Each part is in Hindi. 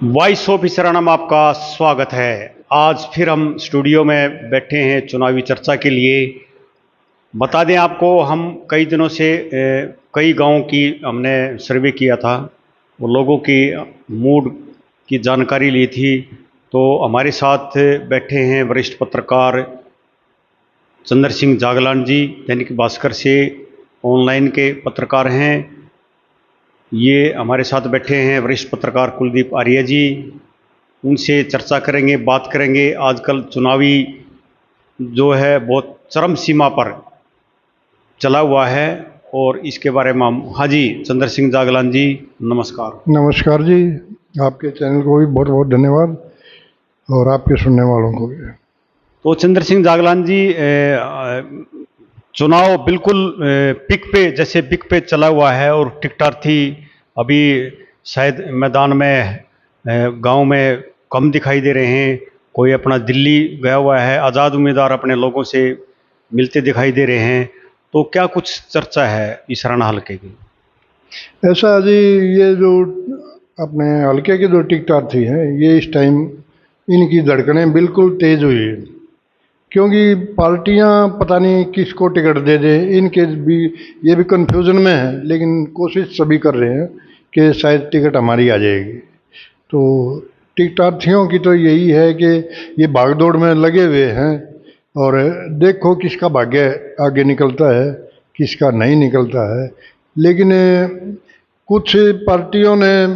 वॉइस ऑफ इसराना में आपका स्वागत है। आज फिर हम स्टूडियो में बैठे हैं चुनावी चर्चा के लिए। बता दें आपको, हम कई दिनों से कई गांवों की हमने सर्वे किया था, वो लोगों की मूड की जानकारी ली थी। तो हमारे साथ बैठे हैं वरिष्ठ पत्रकार चंद्र सिंह जागलान जी, दैनिक भास्कर से ऑनलाइन के पत्रकार हैं। ये हमारे साथ बैठे हैं वरिष्ठ पत्रकार कुलदीप आर्य जी। उनसे चर्चा करेंगे, बात करेंगे। आजकल चुनावी जो है बहुत चरम सीमा पर चला हुआ है और इसके बारे में हम। हाँ जी, चंद्र सिंह जागलान जी, नमस्कार। नमस्कार जी, आपके चैनल को भी बहुत बहुत धन्यवाद और आपके सुनने वालों को भी। तो चंद्र सिंह जागलान जी, चुनाव बिल्कुल पिक पे, जैसे पिक पे चला हुआ है और टिकटार्थी अभी शायद मैदान में गांव में कम दिखाई दे रहे हैं। कोई अपना दिल्ली गया हुआ है, आज़ाद उम्मीदवार अपने लोगों से मिलते दिखाई दे रहे हैं। तो क्या कुछ चर्चा है इसराना हल्के की? ऐसा जी, ये जो अपने हल्के के जो टिकटार्थी हैं, ये इस टाइम इनकी धड़कनें बिल्कुल तेज़ हुई है, क्योंकि पार्टियां पता नहीं किसको टिकट दे दें। इनके भी ये भी कन्फ्यूज़न में है, लेकिन कोशिश सभी कर रहे हैं कि शायद टिकट हमारी आ जाएगी। तो टिकटार्थियों की तो यही है कि ये भागदौड़ में लगे हुए हैं और देखो किसका भाग्य आगे निकलता है, किसका नहीं निकलता है। लेकिन कुछ पार्टियों ने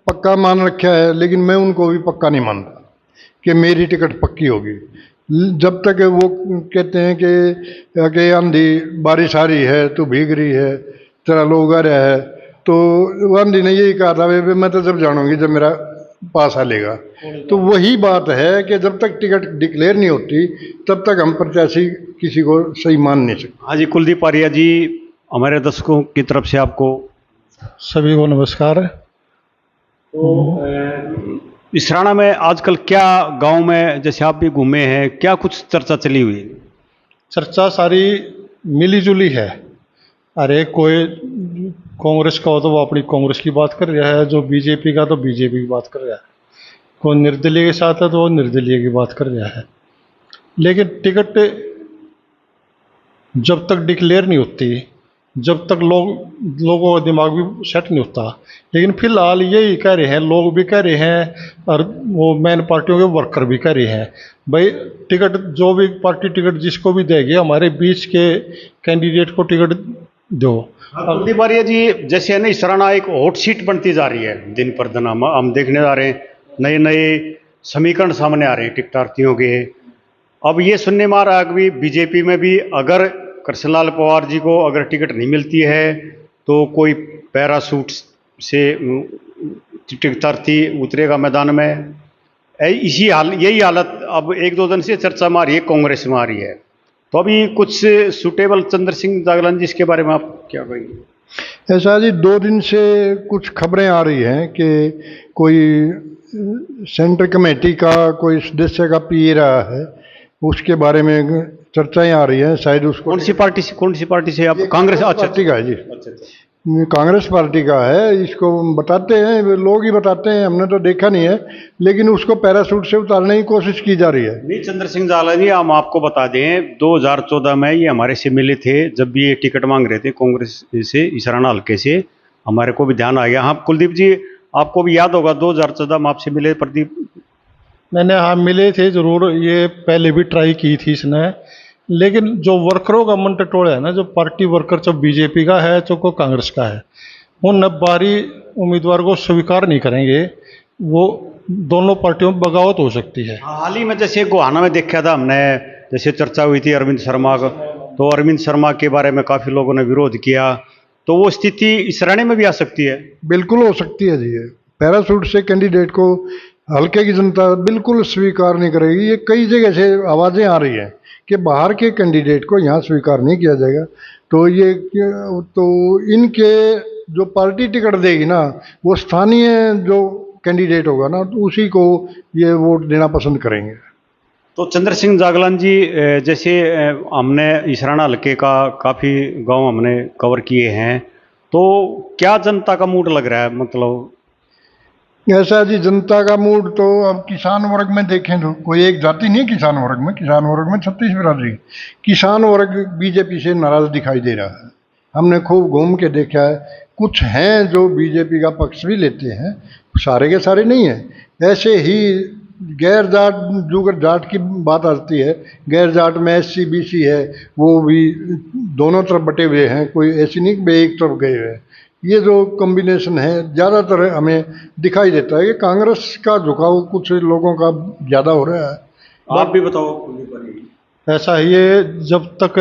पक्का मान रखा है, लेकिन मैं उनको भी पक्का नहीं मानता कि मेरी टिकट पक्की होगी। जब तक वो कहते हैं कि आंधी बारिश आ रही है, तू भीग रही है, तेरा लोग आ रहा है, तो आंधी ने यही कहा था, वे मैं तो जब जानूंगी जब मेरा पास आ लेगा। तो वही बात है कि जब तक टिकट डिक्लेयर नहीं होती तब तक हम प्रत्याशी किसी को सही मान नहीं सकते। हाँ जी, कुलदीप आर्या जी, हमारे दर्शकों की तरफ से आपको सभी को नमस्कार। तो इसराना में आजकल क्या, गांव में जैसे आप भी घूमे हैं, क्या कुछ चर्चा चली हुई है? चर्चा सारी मिली जुली है। अरे कोई कांग्रेस का हो तो वो अपनी कांग्रेस की बात कर रहा है, जो बीजेपी का तो बीजेपी की बात कर रहा है, कोई निर्दलीय के साथ है तो वो निर्दलीय की बात कर रहा है। लेकिन टिकट जब तक डिक्लेयर नहीं होती, जब तक लोगों का दिमाग भी सेट नहीं होता। लेकिन फिलहाल यही कह रहे हैं, लोग भी कह रहे हैं और वो मेन पार्टियों के वर्कर भी कह रहे हैं, भाई टिकट जो भी पार्टी टिकट जिसको भी देगी, हमारे बीच के कैंडिडेट को टिकट दो। कुलदीप आर्या जी, जैसे है ना, इसराना एक हॉट सीट बनती जा रही है दिन पर दिन। हम देखने जा रहे हैं, नए नए समीकरण सामने आ रहे हैं टिकटार्थियों के। अब ये सुनने में आ रहा है कि बीजेपी में भी अगर कृष्णलाल पवार जी को अगर टिकट नहीं मिलती है तो कोई पैरासूट से टिकटार्थी उतरेगा मैदान में। यही हालत अब एक दो दिन से चर्चा में आ रही है, कांग्रेस में आ रही है। तो अभी कुछ सूटेबल चंद्र सिंह जागलान जी, इसके बारे में आप क्या कहेंगे? ऐसा जी, 2 दिन से कुछ खबरें आ रही हैं कि कोई सेंट्रल कमेटी का कोई सदस्य का पी रहा है, उसके बारे में चर्चाएं आ रही हैं। शायद उसको कौन सी पार्टी से आप? कांग्रेस? अच्छा, पार्टी का है जी, अच्छा। कांग्रेस पार्टी का है। इसको बताते हैं, लोग ही बताते हैं, हमने तो देखा नहीं है, लेकिन उसको पैरासूट से उतारने की कोशिश की जा रही है। नहीं, चंद्र सिंह जागलान जी, हम आपको बता दें, 2014 में ये हमारे से मिले थे, जब भी ये टिकट मांग रहे थे कांग्रेस से, इसराना हल्के से। हमारे को भी ध्यान आ गया। हाँ कुलदीप जी, आपको भी याद होगा 2014 में आपसे मिले प्रदीप। मैंने हाँ मिले थे ज़रूर, ये पहले भी ट्राई की थी इसने। लेकिन जो वर्करों का मन टटोड़ा है ना, जो पार्टी वर्कर, चाहे बीजेपी का है चाहे कोई कांग्रेस का है, वो न बाहरी उम्मीदवार को स्वीकार नहीं करेंगे। वो दोनों पार्टियों में बगावत हो सकती है। हाल ही में जैसे गोहाना में देखा था हमने, जैसे चर्चा हुई थी अरविंद शर्मा का, तो अरविंद शर्मा के बारे में काफ़ी लोगों ने विरोध किया। तो वो स्थिति इसराने में भी आ सकती है? बिल्कुल हो सकती है जी। ये पैरासूट से कैंडिडेट को हल्के की जनता बिल्कुल स्वीकार नहीं करेगी। ये कई जगह से आवाज़ें आ रही हैं कि बाहर के कैंडिडेट को यहाँ स्वीकार नहीं किया जाएगा। तो तो इनके जो पार्टी टिकट देगी ना, वो स्थानीय जो कैंडिडेट होगा ना, तो उसी को ये वोट देना पसंद करेंगे। तो चंद्र सिंह जागलान जी, जैसे हमने इसराना हल्के का काफ़ी गांव हमने कवर किए हैं, तो क्या जनता का मूड लग रहा है? मतलब ऐसा जी जनता का मूड तो अब किसान वर्ग में देखें तो कोई एक जाति नहीं है किसान वर्ग में 36 बिरादरी। किसान वर्ग बीजेपी से नाराज दिखाई दे रहा है। हमने खूब घूम के देखा है। कुछ हैं जो बीजेपी का पक्ष भी लेते हैं, सारे के सारे नहीं हैं। ऐसे ही गैर जाट जुगर जाट की बात आती है, गैर जाट में SC BC है, वो भी दोनों तरफ बटे हुए हैं, कोई ऐसी नहीं कि वे एक तरफ गए हुए हैं। ये जो कॉम्बिनेशन है ज़्यादातर हमें दिखाई देता है कि कांग्रेस का झुकाव कुछ लोगों का ज़्यादा हो रहा है। आप भी बताओ कुलदीप भाई। ऐसा ही है, जब तक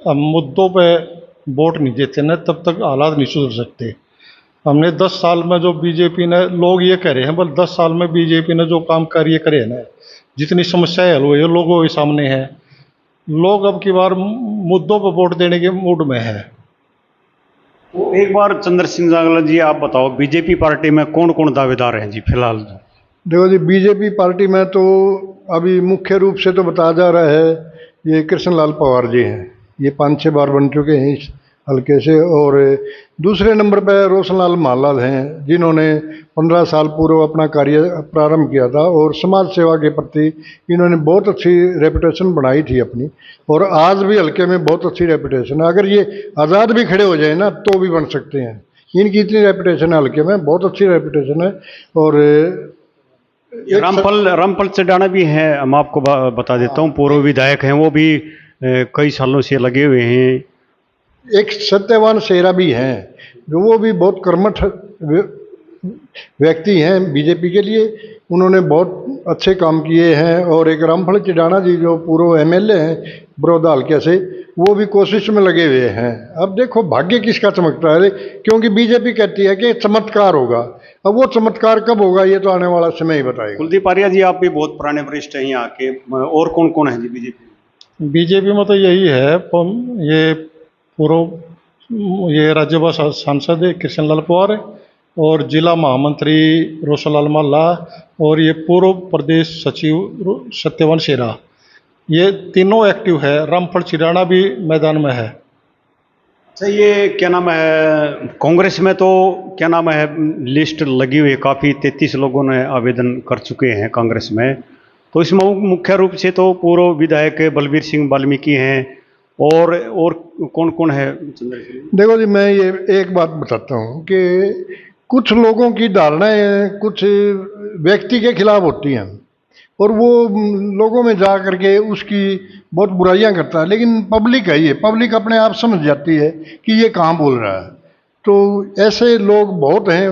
हम मुद्दों पे वोट नहीं देते ना तब तक हालात नहीं सुधर सकते। हमने 10 साल में जो बीजेपी ने, लोग ये कह रहे हैं बल 10 साल में बीजेपी ने जो काम कार्य करे हैं ना, जितनी समस्याएं हल हुई है लोगों के सामने है, लोग अब की बार मुद्दों पर वोट देने के मूड में है। तो एक बार चंद्र सिंह जांगला जी आप बताओ, बीजेपी पार्टी में कौन कौन दावेदार हैं जी फिलहाल? देखो जी, बीजेपी पार्टी में तो अभी मुख्य रूप से तो बताया जा रहा है ये कृष्णलाल पवार जी हैं। ये 5-6 बार बन चुके हैं इस हल्के से। और दूसरे नंबर पर रोशनलाल मालाल हैं, जिन्होंने 15 साल पूर्व अपना कार्य प्रारंभ किया था और समाज सेवा के प्रति इन्होंने बहुत अच्छी रेपुटेशन बनाई थी अपनी, और आज भी हल्के में बहुत अच्छी रेपुटेशन है। अगर ये आज़ाद भी खड़े हो जाए ना तो भी बन सकते हैं। इनकी इतनी रेपुटेशन है हल्के में, बहुत अच्छी रेपुटेशन है। और रामफल चड्ढाना भी हैं, हम आपको बता देता हूँ, पूर्व विधायक हैं, वो भी कई सालों से लगे हुए हैं। एक सत्यवान शेरा भी हैं, जो वो भी बहुत कर्मठ व्यक्ति हैं बीजेपी के लिए। उन्होंने बहुत अच्छे काम किए हैं। और एक रामफल चड्ढाना जी जो पूर्व MLA हैं बड़ौदा हल्के से, वो भी कोशिश में लगे हुए हैं। अब देखो भाग्य किसका चमकता है, क्योंकि बीजेपी कहती है कि चमत्कार होगा। अब वो चमत्कार कब होगा ये तो आने वाला समय ही बताएगा। कुलदीप आर्या जी, आप भी बहुत पुराने वरिष्ठ हैं यहाँ के, और कौन कौन है जी बीजेपी? बीजेपी में तो यही है, ये पूर्व ये राज्यसभा सांसद कृष्णलाल पवार और जिला महामंत्री रोशनलाल माला और ये पूर्व प्रदेश सचिव सत्यवान शेरा, ये तीनों एक्टिव है। रामफल चड्ढाना भी मैदान में है। अच्छा, ये क्या नाम है, कांग्रेस में तो क्या नाम है लिस्ट लगी हुई है काफ़ी, 33 लोगों ने आवेदन कर चुके हैं कांग्रेस में। तो इसमें मुख्य रूप से तो पूर्व विधायक बलबीर सिंह वाल्मीकि हैं, और कौन कौन है? देखो जी, मैं ये एक बात बताता हूँ कि कुछ लोगों की धारणाएं कुछ व्यक्ति के खिलाफ होती हैं, और वो लोगों में जा करके उसकी बहुत बुराइयां करता है। लेकिन पब्लिक है, ये पब्लिक अपने आप समझ जाती है कि ये कहाँ बोल रहा है। तो ऐसे लोग बहुत हैं,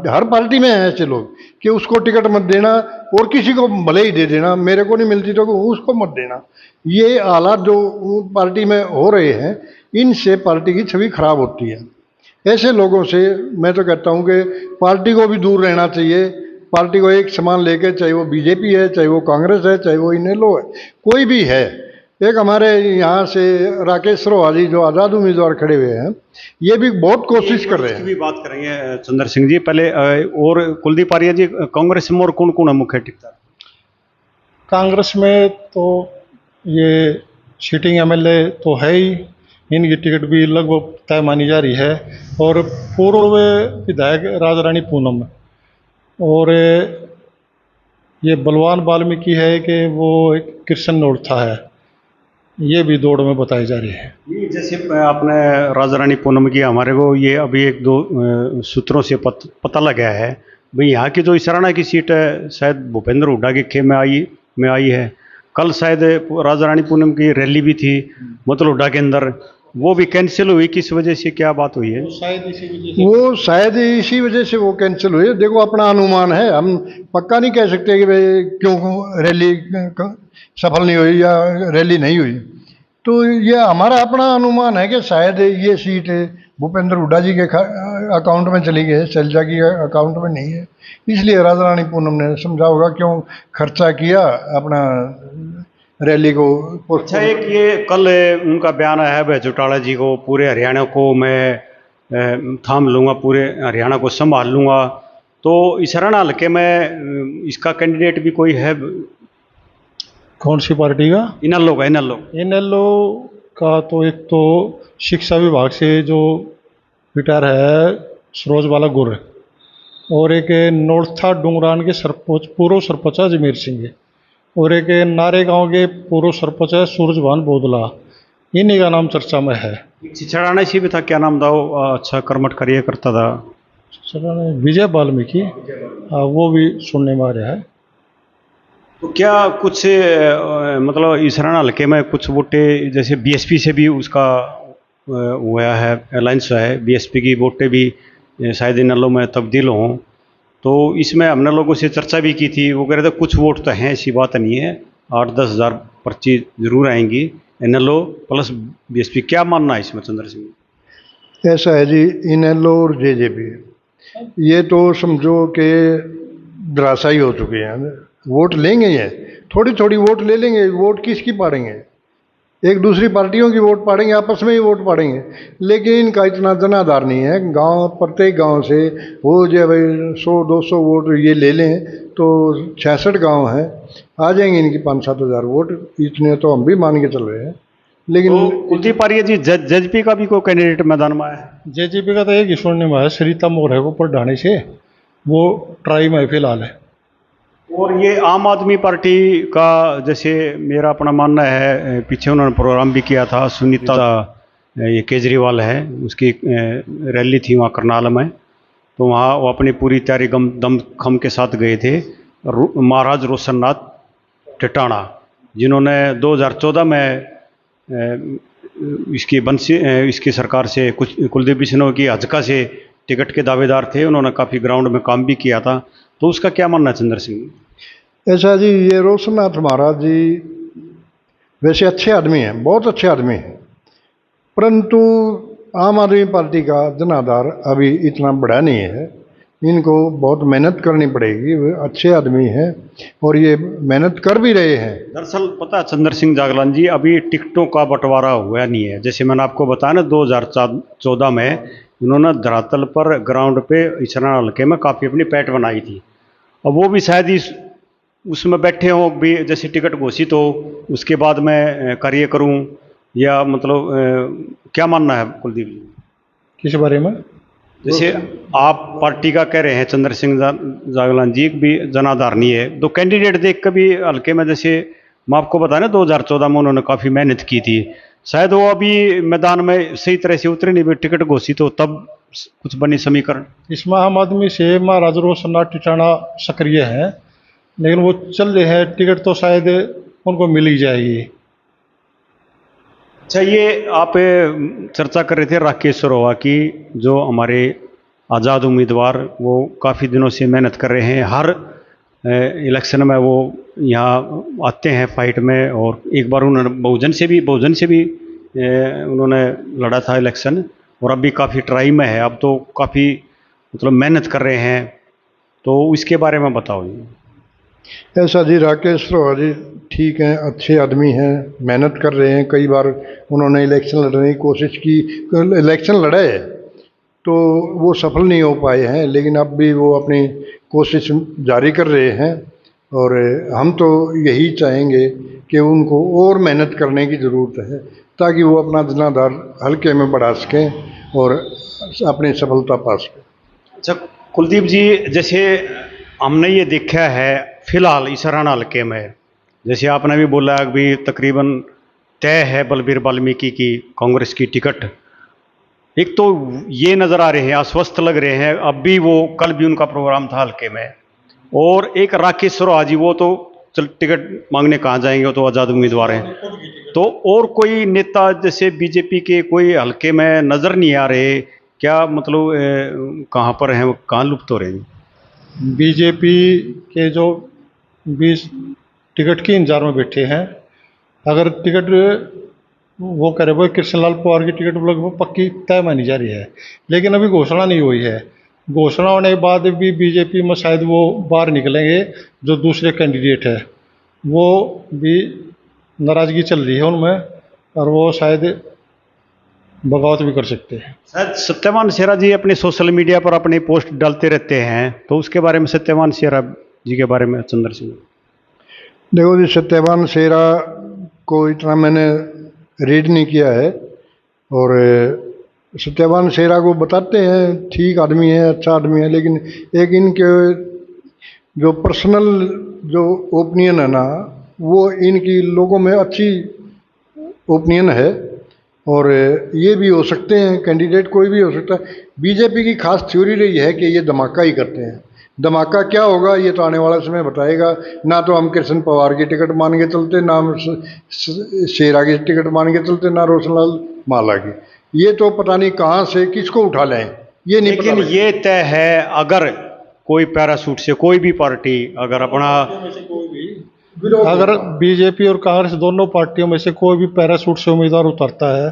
हर पार्टी में हैं ऐसे लोग कि उसको टिकट मत देना, और किसी को भले ही दे देना, मेरे को नहीं मिलती तो उसको मत देना। ये हालात जो पार्टी में हो रहे हैं, इनसे पार्टी की छवि खराब होती है। ऐसे लोगों से मैं तो कहता हूँ कि पार्टी को भी दूर रहना चाहिए। पार्टी को एक समान लेके, चाहे वो बीजेपी है, चाहे वो कांग्रेस है, चाहे वो इनेलो है, कोई भी है। एक हमारे यहाँ से राकेश रोहा जी जो आज़ाद उम्मीदवार खड़े हुए हैं, ये भी बहुत कोशिश कर रहे हैं। भी बात करेंगे चंद्र सिंह जी पहले। और कुलदीप आर्या जी, कांग्रेस में और कौन कौन है मुख्य टिकट? कांग्रेस में तो ये सिटिंग MLA तो है ही, इनकी टिकट भी लगभग तय मानी जा रही है। और पूर्व विधायक राजा रानी पूनम, और ये बलवान वाल्मीकि है कि वो एक कृष्ण नोरथा है, ये भी दौड़ में बताई जा रही है। ये जैसे आपने राजा रानी पूनम की, हमारे को ये अभी 1-2 सूत्रों से पता लगा है भाई, यहाँ की जो इसराना की सीट है शायद भूपेंद्र हुड्डा के खेमे में आई है। कल शायद राजा रानी पूनम की रैली भी थी मतलब हुड्डा के अंदर, वो भी कैंसिल हुई। किस वजह से, क्या बात हुई है? शायद इसी वजह से वो कैंसिल हुई। देखो, अपना अनुमान है, हम पक्का नहीं कह सकते कि भाई क्यों रैली सफल नहीं हुई या रैली नहीं हुई। तो ये हमारा अपना अनुमान है कि शायद ये सीट भूपेंद्र हुड्डा जी के अकाउंट में चली गई है, शैलजा की अकाउंट में नहीं है। इसलिए राजा रानी पूनम ने समझा होगा क्यों खर्चा किया अपना रैली को। अच्छा, एक ये कल उनका बयान आया है चौटाला जी को, पूरे हरियाणा को मैं थाम लूँगा, पूरे हरियाणा को संभाल लूँगा। तो इसराना हल्के में इसका कैंडिडेट भी कोई है? कौन सी पार्टी का? इनेलो का तो एक तो शिक्षा विभाग से जो रिटायर है सरोज बाला गुर, और एक नौलथा डुंगरान के सरपंच पूर्व सरपंच है अजमेर सिंह, और एक नारे गांव के पूर्व सरपंच है सूरजभान बोदला। इन्हीं का नाम चर्चा में है। छिछड़ाने से भी था, क्या नाम था वो? अच्छा कर्मठ कार्य करता था। चलो विजय वाल्मीकि, हाँ, वो भी सुनने में आ रहा है। तो क्या कुछ मतलब इसराना हल्के में कुछ वोटें जैसे बीएसपी से भी उसका हुआ है, अलायंस है, बीएसपी की वोटें भी शायद इन नलों में तब्दील हों। तो इसमें हमने लोगों से चर्चा भी की थी, वो कह रहे थे कुछ वोट तो हैं, ऐसी बात नहीं है, 8-10 हज़ार पर्ची जरूर आएंगी एनएलओ प्लस बीएसपी। क्या मानना है इसमें चंद्र सिंह? ऐसा है जी, इनेलो और जेजेपी ये तो समझो कि धराशायी हो चुके हैं। वोट लेंगे, ये थोड़ी थोड़ी वोट ले लेंगे, वोट किसकी पाड़ेंगे? एक दूसरी पार्टियों की वोट पाड़ेंगे, आपस में ही वोट पाड़ेंगे। लेकिन इनका इतना जनाधार नहीं है। गांव, प्रत्येक गांव से वो जो भाई 100-200 वोट ये ले लें तो 66 गांव हैं, आ जाएंगे इनकी 5-7 हज़ार वोट। इतने तो हम भी मान के चल रहे हैं। लेकिन तो कुलदीप आर्य जी, जेजेपी का भी कोई कैंडिडेट मैदान में है? जेजेपी का तो एक ही सुनने में है, सरिता मोहरे को पढ़ाने से, वो ट्राई में फिलहाल है। और ये आम आदमी पार्टी का, जैसे मेरा अपना मानना है, पीछे उन्होंने प्रोग्राम भी किया था, सुनीता ये केजरीवाल है, उसकी रैली थी वहाँ करनाल में। तो वहाँ वो अपनी पूरी तैयारी दमखम के साथ गए थे। महाराज रोशननाथ टिटाणा, जिन्होंने 2014 में इसकी सरकार से कुछ कुलदीप बिश्नोई की हजका से टिकट के दावेदार थे, उन्होंने काफ़ी ग्राउंड में काम भी किया था। तो उसका क्या मानना है चंद्र सिंह? ऐसा जी, ये रोशननाथ महाराज जी वैसे अच्छे आदमी हैं, बहुत अच्छे आदमी हैं, परंतु आम आदमी पार्टी का जनाधार अभी इतना बड़ा नहीं है। इनको बहुत मेहनत करनी पड़ेगी। वे अच्छे आदमी हैं और ये मेहनत कर भी रहे हैं। दरअसल पता है चंद्र सिंह जागलान जी, अभी टिकटों का बंटवारा हुआ नहीं है। जैसे मैंने आपको बताया ना, 2014 में उन्होंने धरातल पर ग्राउंड पे इसराना हल्के में काफ़ी अपनी पैठ बनाई थी। अब वो भी शायद उसमें बैठे हों भी, जैसे टिकट घोषित हो उसके बाद मैं कार्य करूं, या मतलब क्या मानना है कुलदीप जी? किस बारे में? जैसे आप पार्टी का कह रहे हैं चंद्र सिंह जागलान जी, भी जनाधार नहीं है, तो कैंडिडेट देख कर भी हल्के में, जैसे मैं आपको बताया ना 2014 में उन्होंने काफ़ी मेहनत की थी, शायद वो अभी मैदान में सही तरह से उतरे नहीं, भी टिकट घोषित हो तब कुछ बनी समीकरण। इसमें आम आदमी से महाराज रोशननाथ टिटाणा सक्रिय है, लेकिन वो चल रहे हैं, टिकट तो शायद उनको मिल ही जाएगी। अच्छा, ये आप चर्चा कर रहे थे राकेश सरोवा की, जो हमारे आज़ाद उम्मीदवार, वो काफ़ी दिनों से मेहनत कर रहे हैं। हर इलेक्शन में वो यहाँ आते हैं फाइट में, और एक बार उन्होंने बहुजन से भी उन्होंने लड़ा था इलेक्शन, और अभी काफ़ी ट्राई में है। अब तो काफ़ी मतलब मेहनत कर रहे हैं, तो इसके बारे में बताओ जी। ऐसा जी, राकेश रोहा जी ठीक हैं, अच्छे आदमी हैं, मेहनत कर रहे हैं। कई बार उन्होंने इलेक्शन लड़ने की कोशिश की, इलेक्शन लड़े तो वो सफल नहीं हो पाए हैं, लेकिन अब भी वो अपनी कोशिश जारी कर रहे हैं। और हम तो यही चाहेंगे कि उनको और मेहनत करने की ज़रूरत है, ताकि वो अपना जनाधार हल्के में बढ़ा सकें और अपनी सफलता पा सकें। अच्छा कुलदीप जी, जैसे हमने ये देखा है फिलहाल इसराना हल्के में, जैसे आपने भी बोला कि तकरीबन तय है बलबीर वाल्मीकि की कांग्रेस की टिकट। एक तो ये नज़र आ रहे हैं, आश्वस्त लग रहे हैं, अब भी वो कल भी उनका प्रोग्राम था हल्के में। और एक राकेश सरोहा जी, वो तो चल टिकट मांगने कहाँ जाएंगे, वो तो आज़ाद उम्मीदवार हैं। तो और कोई नेता जैसे बीजेपी के कोई हल्के में नज़र नहीं आ रहे, क्या मतलब कहाँ पर हैं, कहाँ लुप्त हो रहे हैं? बीजेपी के जो 20 टिकट के इंतजार में बैठे हैं, अगर टिकट वो करे वो कृष्णलाल पवार की टिकट लगभग पक्की तय मानी जा रही है, लेकिन अभी घोषणा नहीं हुई है। घोषणा होने के बाद भी बीजेपी में शायद वो बाहर निकलेंगे। जो दूसरे कैंडिडेट है वो भी नाराज़गी चल रही है उनमें, और वो शायद बगावत भी कर सकते हैं। शायद सत्यवान शेरा जी अपने सोशल मीडिया पर अपनी पोस्ट डालते रहते हैं, तो उसके बारे में, सत्यवान शेरा जी के बारे में चंद्र सिंह? देखो जी, सत्यवान शेरा को इतना मैंने रीड नहीं किया है, और सत्यवान शेरा को बताते हैं ठीक आदमी है, अच्छा आदमी है, लेकिन एक इनके जो पर्सनल जो ओपिनियन है ना, वो इनकी लोगों में अच्छी ओपिनियन है। और ये भी हो सकते हैं, कैंडिडेट कोई भी हो सकता है। बीजेपी की खास थ्योरी रही है कि ये धमाका ही करते हैं। धमाका क्या होगा ये तो आने वाला समय बताएगा। ना तो हम कृष्ण पवार की टिकट मान के चलते, ना हम शेरा की टिकट मान के चलते, ना रोशनलाल माला की। ये तो पता नहीं कहाँ से किसको उठा लें, ये नहीं लेकिन पता लगेगा। ये तय है, अगर कोई पैरासूट से कोई भी पार्टी अगर अपना अगर बीजेपी और कांग्रेस दोनों पार्टियों में से कोई भी पैरासूट से उम्मीदवार उतरता है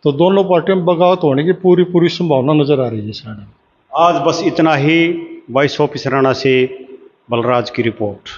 तो दोनों पार्टियों में बगावत होने की पूरी पूरी संभावना नजर आ रही है साढ़े। आज बस इतना ही। वॉइस ऑफ इसराना से बलराज की रिपोर्ट।